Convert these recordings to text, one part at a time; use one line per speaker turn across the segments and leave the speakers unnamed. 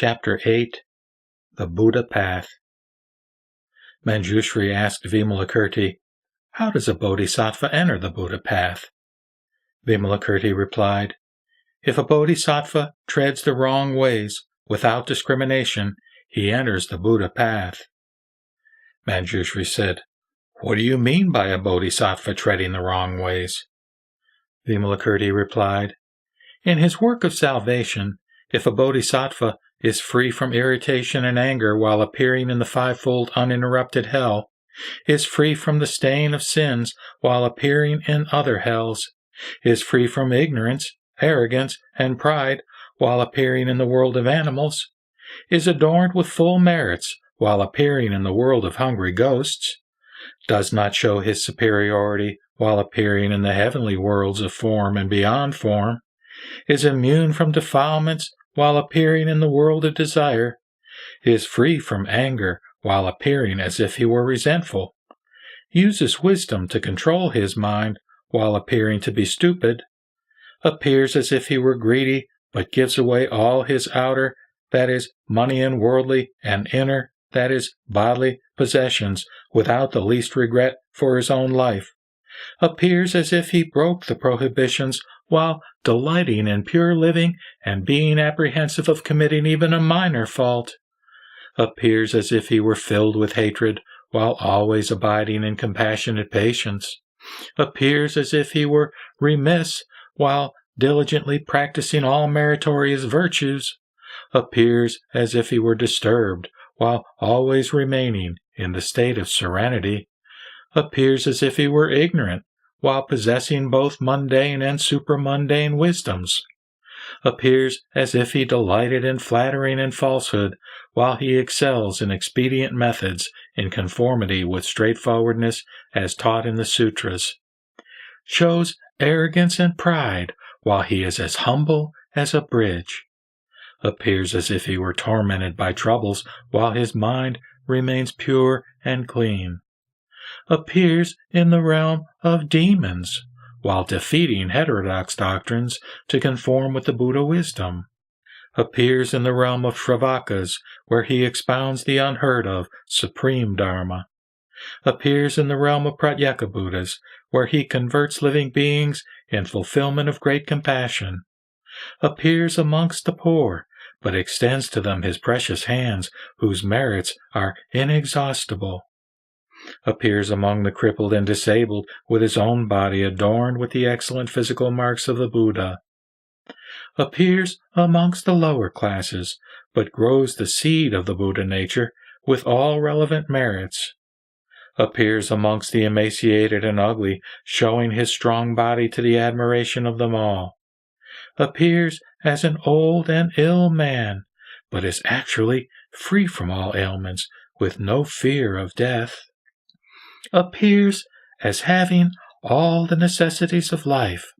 Chapter 8 The Buddha Path. Manjushri asked Vimalakirti, "How does a bodhisattva enter the Buddha path?" Vimalakirti replied, "If a bodhisattva treads the wrong ways without discrimination, he enters the Buddha path." Manjushri said, "What do you mean by a bodhisattva treading the wrong ways?" Vimalakirti replied, "In his work of salvation, if a bodhisattva is free from irritation and anger while appearing in the fivefold uninterrupted hell, is free from the stain of sins while appearing in other hells, is free from ignorance, arrogance, and pride while appearing in the world of animals, is adorned with full merits while appearing in the world of hungry ghosts, does not show his superiority while appearing in the heavenly worlds of form and beyond form, is immune from defilements while appearing in the world of desire, is free from anger while appearing as if he were resentful, uses wisdom to control his mind while appearing to be stupid, appears as if he were greedy but gives away all his outer, that is, money and worldly, and inner, that is, bodily, possessions without the least regret for his own life, appears as if he broke the prohibitions while delighting in pure living and being apprehensive of committing even a minor fault, appears as if he were filled with hatred while always abiding in compassionate patience, appears as if he were remiss while diligently practicing all meritorious virtues, appears as if he were disturbed while always remaining in the state of serenity, appears as if he were ignorant while possessing both mundane and supramundane wisdoms, appears as if he delighted in flattering and falsehood while he excels in expedient methods in conformity with straightforwardness as taught in the sutras, shows arrogance and pride while he is as humble as a bridge, appears as if he were tormented by troubles while his mind remains pure and clean, appears in the realm of demons while defeating heterodox doctrines to conform with the Buddha wisdom, appears in the realm of Shravakas where he expounds the unheard of supreme Dharma, appears in the realm of Pratyeka Buddhas where he converts living beings in fulfillment of great compassion, appears amongst the poor but extends to them his precious hands whose merits are inexhaustible, appears among the crippled and disabled with his own body adorned with the excellent physical marks of the Buddha, appears amongst the lower classes, but grows the seed of the Buddha nature with all relevant merits, appears amongst the emaciated and ugly, showing his strong body to the admiration of them all, appears as an old and ill man, but is actually free from all ailments with no fear of death, appears as having all the necessities of life,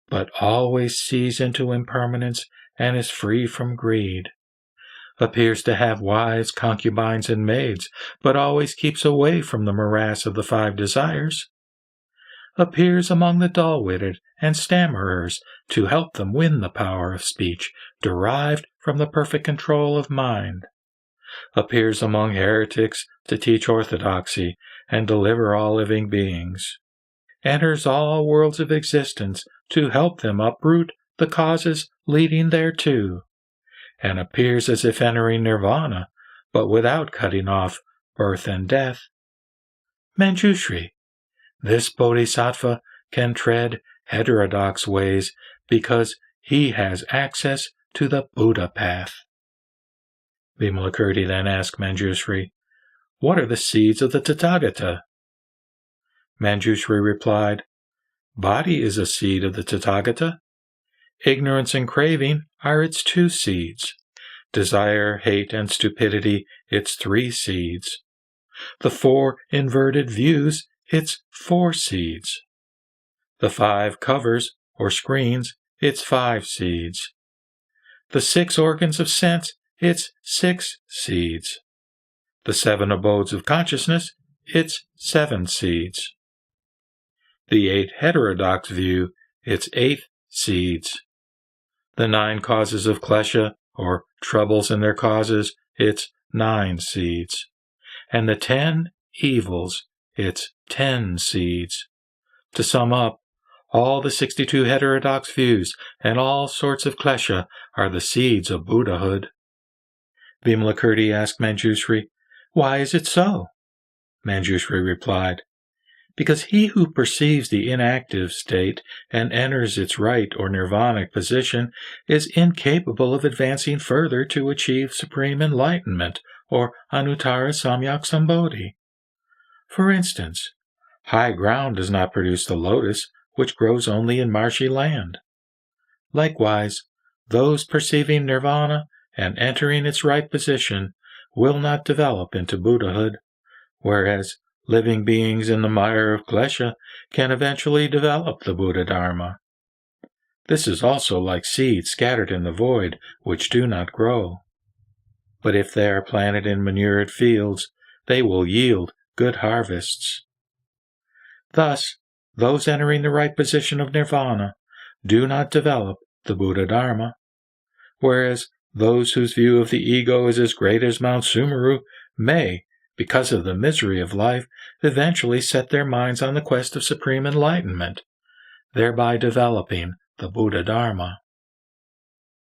but always sees into impermanence and is free from greed, appears to have wives, concubines, and maids, but always keeps away from the morass of the five desires, appears among the dull-witted and stammerers to help them win the power of speech derived from the perfect control of mind, appears among heretics to teach orthodoxy and deliver all living beings, enters all worlds of existence to help them uproot the causes leading thereto, and appears as if entering nirvana, but without cutting off birth and death. Manjushri, this bodhisattva can tread heterodox ways because he has access to the Buddha path." Vimalakirti then asked Manjushri, "What are the seeds of the Tathagata?" Manjushri replied, "Body is a seed of the Tathagata. Ignorance and craving are its 2 seeds. Desire, hate, and stupidity its 3 seeds. The 4 inverted views its 4 seeds. The 5 covers, or screens, its 5 seeds. The 6 organs of sense its 6 seeds. The 7 abodes of consciousness its 7 seeds. The 8 heterodox view its 8 seeds. The 9 causes of klesha or troubles and their causes, its 9 seeds. And the 10 evils, its 10 seeds. To sum up, all the 62 heterodox views and all sorts of klesha are the seeds of Buddhahood. Vimalakirti asked Manjushri, "Why is it so?" Manjushri replied, "Because he who perceives the inactive state and enters its right or nirvanic position is incapable of advancing further to achieve supreme enlightenment or anuttara samyak sambodhi. For instance, high ground does not produce the lotus, which grows only in marshy land. Likewise, those perceiving nirvana and entering its right position will not develop into Buddhahood, whereas living beings in the mire of klesha can eventually develop the Buddha Dharma. This is also like seeds scattered in the void, which do not grow. But if they are planted in manured fields, they will yield good harvests. Thus, those entering the right position of nirvana do not develop the Buddha Dharma, whereas those whose view of the ego is as great as Mount Sumeru may, because of the misery of life, eventually set their minds on the quest of supreme enlightenment, thereby developing the Buddha Dharma.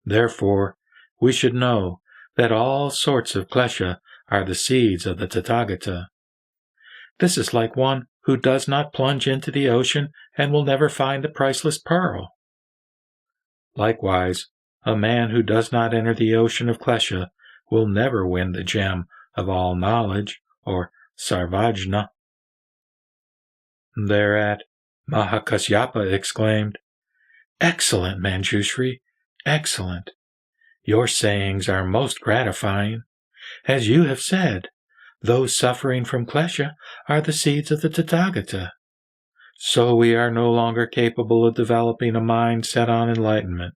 Therefore, we should know that all sorts of klesha are the seeds of the Tathagata. This is like one who does not plunge into the ocean and will never find the priceless pearl. Likewise, a man who does not enter the ocean of klesha will never win the gem of all knowledge, or sarvajna. Thereat, Mahakasyapa exclaimed, "Excellent, Manjushri, excellent. Your sayings are most gratifying. As you have said, those suffering from klesha are the seeds of the Tathagata. So we are no longer capable of developing a mind set on enlightenment.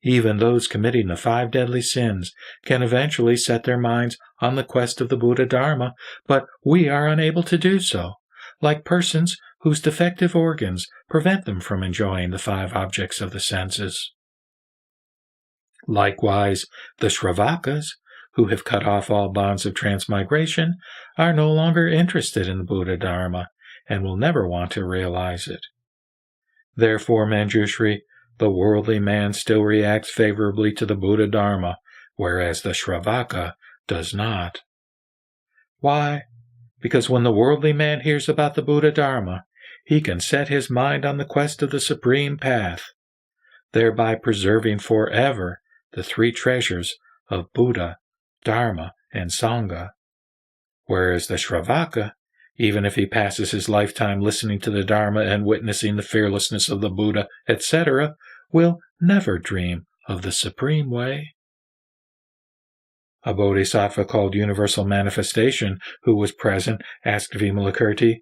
Even those committing the 5 deadly sins can eventually set their minds on the quest of the Buddha Dharma, but we are unable to do so, like persons whose defective organs prevent them from enjoying the 5 objects of the senses. Likewise, the Shravakas, who have cut off all bonds of transmigration, are no longer interested in the Buddha Dharma and will never want to realize it. Therefore, Manjushri, the worldly man still reacts favorably to the Buddha Dharma, whereas the Shravaka does not. Why? Because when the worldly man hears about the Buddha Dharma, he can set his mind on the quest of the supreme path, thereby preserving forever the 3 treasures of Buddha, Dharma, and Sangha, whereas the Shravaka, even if he passes his lifetime listening to the Dharma and witnessing the fearlessness of the Buddha, etc., will never dream of the supreme way. A bodhisattva called Universal Manifestation, who was present, asked Vimalakirti,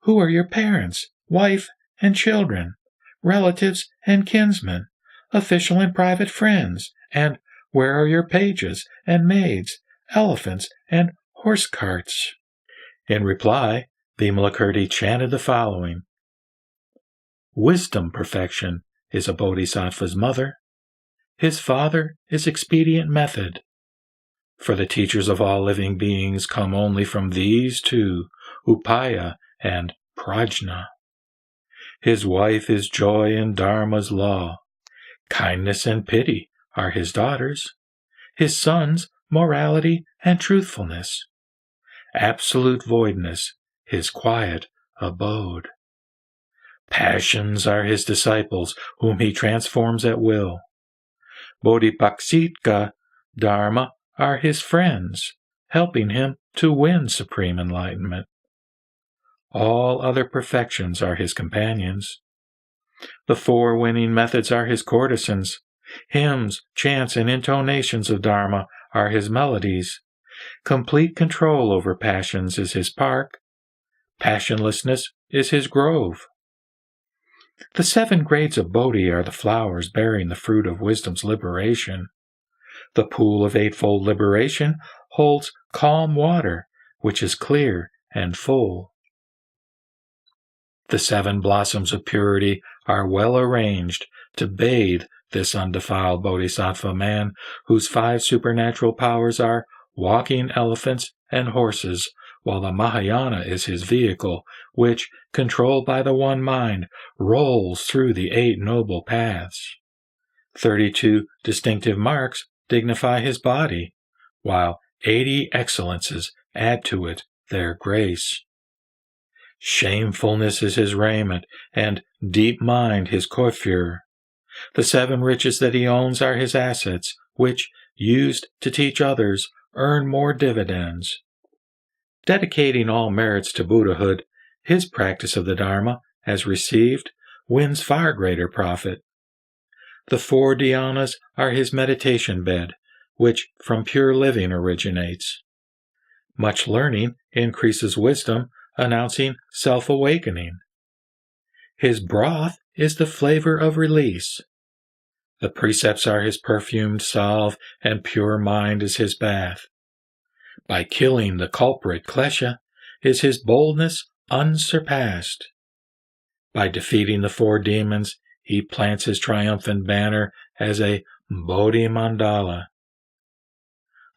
"Who are your parents, wife, and children, relatives and kinsmen, official and private friends, and where are your pages and maids, elephants, and horse carts?" In reply, Vimalakirti chanted the following: "Wisdom perfection is a bodhisattva's mother. His father is expedient method. For the teachers of all living beings come only from these 2, upaya and prajna. His wife is joy and Dharma's law. Kindness and pity are his daughters. His sons, morality and truthfulness. Absolute voidness, his quiet abode. Passions are his disciples, whom he transforms at will. Bodhipaksika Dharma are his friends, helping him to win supreme enlightenment. All other perfections are his companions. The 4 winning methods are his courtesans. Hymns, chants, and intonations of Dharma are his melodies. Complete control over passions is his park. Passionlessness is his grove. The 7 grades of Bodhi are the flowers bearing the fruit of wisdom's liberation. The pool of 8-fold liberation holds calm water, which is clear and full. The 7 blossoms of purity are well arranged to bathe this undefiled bodhisattva man, whose 5 supernatural powers are walking elephants and horses, while the Mahayana is his vehicle, which, controlled by the one mind, rolls through the 8 noble paths. 32 distinctive marks dignify his body, while 80 excellences add to it their grace. Shamefulness is his raiment, and deep mind his coiffure. The 7 riches that he owns are his assets, which, used to teach others, earn more dividends. Dedicating all merits to Buddhahood, his practice of the Dharma, as received, wins far greater profit. The 4 dhyanas are his meditation bed, which from pure living originates. Much learning increases wisdom, announcing self-awakening. His broth is the flavor of release. The precepts are his perfumed salve, and pure mind is his bath. By killing the culprit Klesha is his boldness unsurpassed. By defeating the 4 demons, he plants his triumphant banner as a Bodhi Mandala.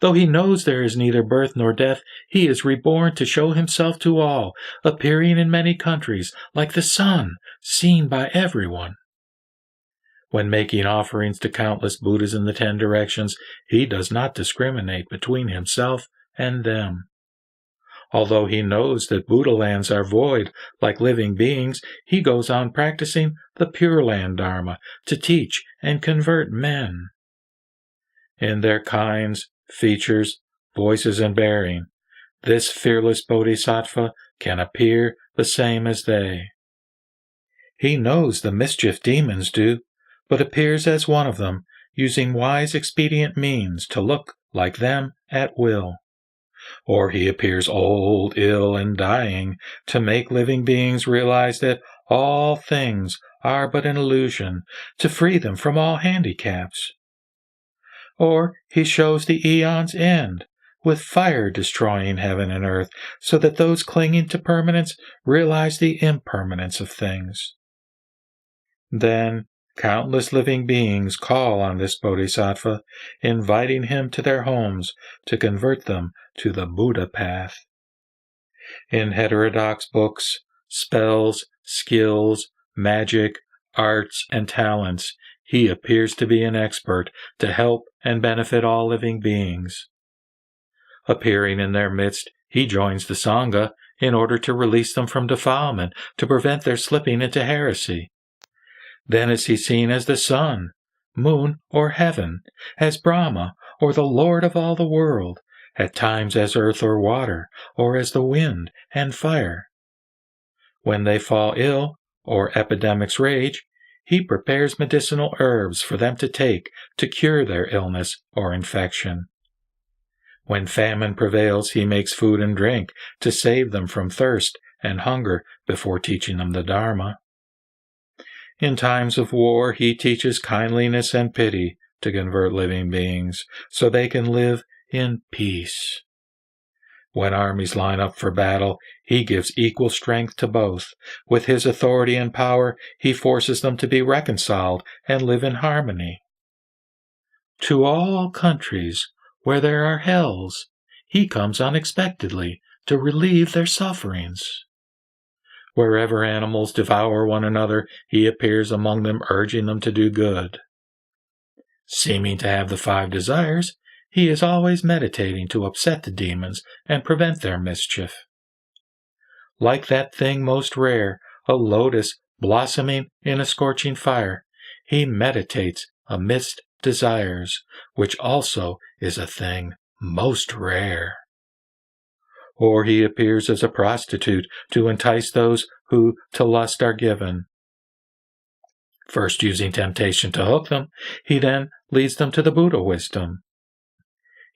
Though he knows there is neither birth nor death, he is reborn to show himself to all, appearing in many countries, like the sun, seen by everyone. When making offerings to countless Buddhas in the 10 directions, he does not discriminate between himself and them. Although he knows that Buddha lands are void, like living beings, he goes on practicing the Pure Land Dharma to teach and convert men. In their kinds, features, voices, and bearing, this fearless bodhisattva can appear the same as they. He knows the mischief demons do, but appears as one of them, using wise expedient means to look like them at will. Or he appears old, ill, and dying, to make living beings realize that all things are but an illusion, to free them from all handicaps. Or he shows the eon's end, with fire destroying heaven and earth, so that those clinging to permanence realize the impermanence of things. Then countless living beings call on this bodhisattva, inviting him to their homes to convert them to the Buddha path. In heterodox books, spells, skills, magic, arts, and talents, he appears to be an expert to help and benefit all living beings. Appearing in their midst, he joins the Sangha in order to release them from defilement, to prevent their slipping into heresy. Then is he seen as the sun, moon, or heaven, as Brahma, or the Lord of all the world, at times as earth or water, or as the wind and fire. When they fall ill, or epidemics rage, he prepares medicinal herbs for them to take to cure their illness or infection. When famine prevails, he makes food and drink to save them from thirst and hunger before teaching them the Dharma. In times of war, he teaches kindliness and pity to convert living beings, so they can live in peace. When armies line up for battle, he gives equal strength to both. With his authority and power, he forces them to be reconciled and live in harmony. To all countries where there are hells, he comes unexpectedly to relieve their sufferings. Wherever animals devour one another, he appears among them, urging them to do good. Seeming to have the 5 desires, he is always meditating to upset the demons and prevent their mischief. Like that thing most rare, a lotus blossoming in a scorching fire, he meditates amidst desires, which also is a thing most rare. Or he appears as a prostitute to entice those who to lust are given. First using temptation to hook them, he then leads them to the Buddha wisdom.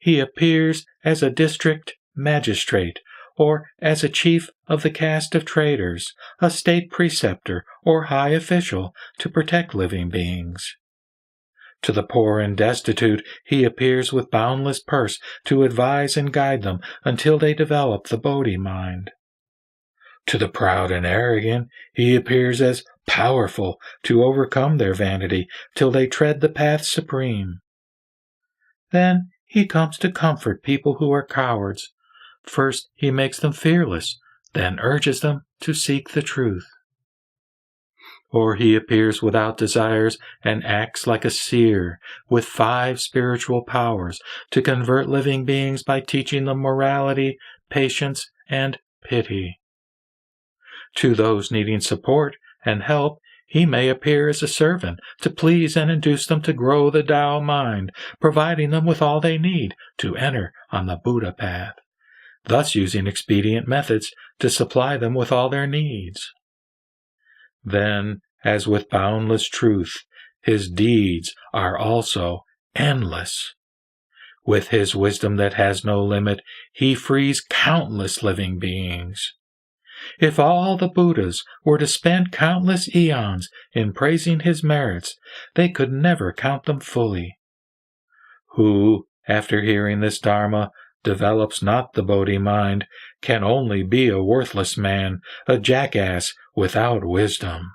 He appears as a district magistrate, or as a chief of the caste of traders, a state preceptor or high official to protect living beings. To the poor and destitute, he appears with boundless purse to advise and guide them until they develop the Bodhi mind. To the proud and arrogant, he appears as powerful to overcome their vanity till they tread the path supreme. Then he comes to comfort people who are cowards. First he makes them fearless, then urges them to seek the truth. Or he appears without desires and acts like a seer with 5 spiritual powers to convert living beings by teaching them morality, patience, and pity. To those needing support and help, he may appear as a servant to please and induce them to grow the Tao mind, providing them with all they need to enter on the Buddha path, thus using expedient methods to supply them with all their needs. Then, as with boundless truth, his deeds are also endless. With his wisdom that has no limit, he frees countless living beings. If all the Buddhas were to spend countless eons in praising his merits, they could never count them fully. Who, after hearing this Dharma, develops not the Bodhi mind, can only be a worthless man, a jackass without wisdom.